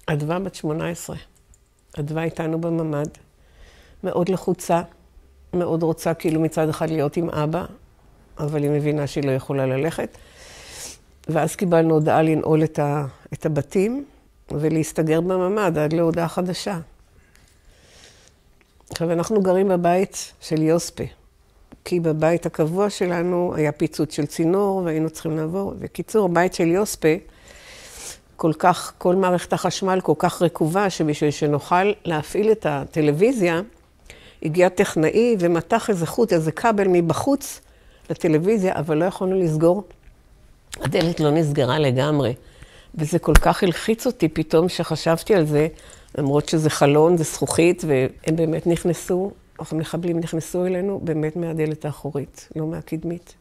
אדווה בת 18. אדווה איתנו בממד. מאוד לחוצה, מאוד רוצה כאילו מצד אחד להיות עם אבא, אבל היא מבינה שהיא לא יכולה ללכת. ואז קיבלנו הודעה לנעול את הבתים ולהסתגר בממד עד להודעה חדשה. עכשיו, אנחנו גרים בבית של יוספה, כי בבית הקבוע שלנו היה פיצוץ של צינור והיינו צריכים לעבור. וקיצור, הבית של יוספה, כל מערכת החשמל כל כך רקובה, שבשביל שנוכל להפעיל את הטלוויזיה, הגיע טכנאי ומתח איזה כבל מבחוץ לטלוויזיה, אבל לא יכולנו לסגור. הדלת לא נסגרה לגמרי, וזה כל כך הלחיץ אותי פתאום שחשבתי על זה, למרות שזה חלון, זה זכוכית, והם באמת נכנסו, המחבלים נכנסו אלינו באמת מהדלת האחורית, לא מהקדמית.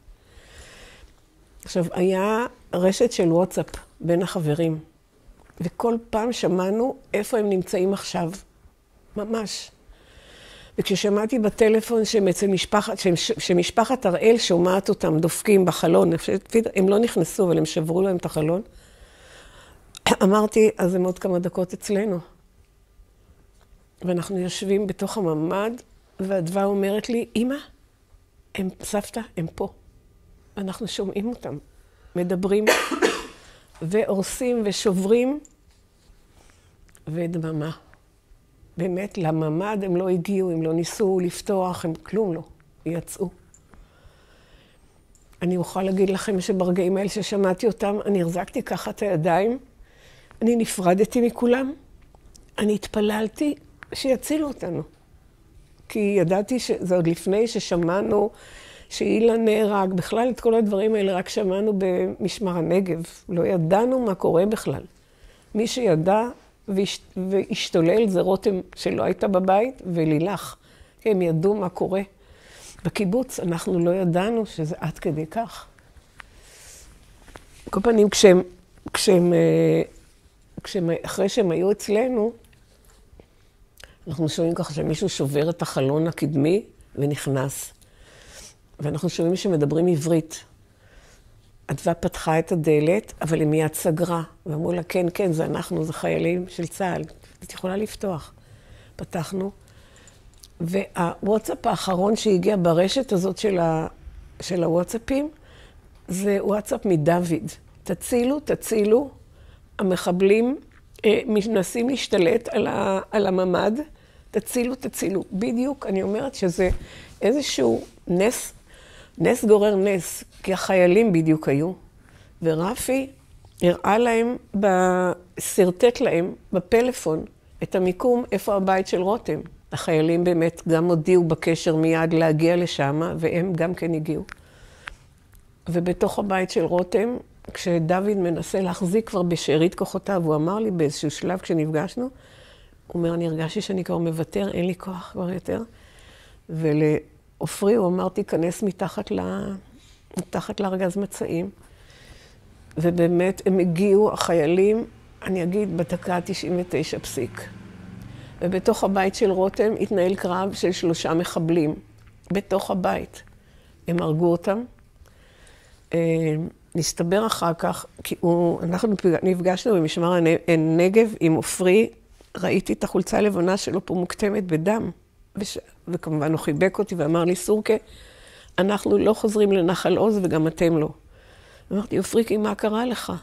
עכשיו, היה רשת של וואטסאפ בין החברים, וכל פעם שמענו איפה הם נמצאים עכשיו, ממש. וכששמעתי בטלפון שמשפחת הראל שומעת אותם דופקים בחלון, הם לא נכנסו, אבל הם שברו להם את החלון, אמרתי, אז הם עוד כמה דקות אצלנו. ואנחנו יושבים בתוך הממד, והאדווה אומרת לי, אמא, סבתא, הם פה. אנחנו שומעים אותם, מדברים, והורסים ושוברים, ודממה. באמת, לממד הם לא הגיעו, הם לא ניסו לפתוח, הם כלום לא, יצאו. אני אוכל להגיד לכם שברגעים האלה ששמעתי אותם, אני החזקתי ככה את הידיים, אני נפרדתי מכולם, אני התפללתי שיצילו אותנו. כי ידעתי שזה עוד לפני ששמענו שאילן נהרג, בכלל את כל הדברים האלה רק שמענו במשמר הנגב, לא ידענו מה קורה בכלל. מי שידע והשתולל זה רותם שלא הייתה בבית ולילך, הם ידעו מה קורה. בקיבוץ אנחנו לא ידענו שזה עד כדי כך. כל פעמים אחרי שהם היו אצלנו, אנחנו שומעים ככה שמישהו שובר את החלון הקדמי ונכנס. ואנחנו שומעים שמדברים עברית. אדווה פתחה את הדלת, אבל היא מיד סגרה. ואמרו לה, כן, כן, זה אנחנו, זה חיילים של צה"ל. את יכולה לפתוח. פתחנו. והוואטסאפ האחרון שהגיע ברשת הזאת של הוואטסאפים, זה וואטסאפ מדוד. תצילו, המחבלים מנסים להשתלט על הממד, תצילו. בדיוק, אני אומרת שזה איזשהו נס גורר נס, כי החיילים בדיוק היו. ורפי הראה להם, סרטט להם בפלאפון את המיקום, איפה הבית של רותם. החיילים באמת גם הודיעו בקשר מיד להגיע לשם, והם גם כן הגיעו. ובתוך הבית של רותם, כשדוד מנסה להחזיק כבר בשארית כוחותיו, הוא אמר לי באיזשהו שלב כשנפגשנו, הוא אומר, אני הרגשתי שאני כבר מוותר, אין לי כוח כבר יותר. ולעופרי הוא אמר, תיכנס מתחת לארגז מצעים. ובאמת הם הגיעו, החיילים, אני אגיד, בדקה 99 פסיק. ובתוך הבית של רותם התנהל קרב של 3 מחבלים. בתוך הבית. הם הרגו אותם. נסתבר אחר כך, כי אנחנו נפגשנו במשמר הנגב עם עופרי, ראיתי את החולצה הלבנה שלו פה מוקתמת בדם, וכמובן הוא חיבק אותי ואמר לי, סורקה, אנחנו לא חוזרים לנחל עוז וגם אתם לא. אמרתי, עופריקי, מה קרה לך?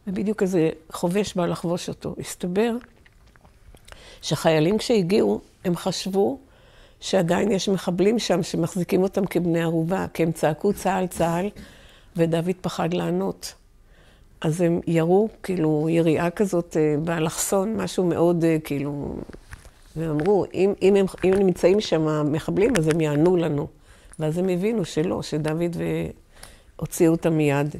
ובדיוק איזה חובש בא לחבוש אותו. הסתבר שחיילים כשהגיעו, הם חשבו שעדיין יש מחבלים שם שמחזיקים אותם כבני ערובה, כי הם צעקו צה"ל, ודוד פחד לענות. אז הם ירו, כאילו, יריעה כזאת באלכסון, משהו מאוד, כאילו, ואמרו, אם הם נמצאים שם מחבלים, אז הם יענו לנו. ואז הם הבינו שלא, שדוד והוציאו אותם מיד.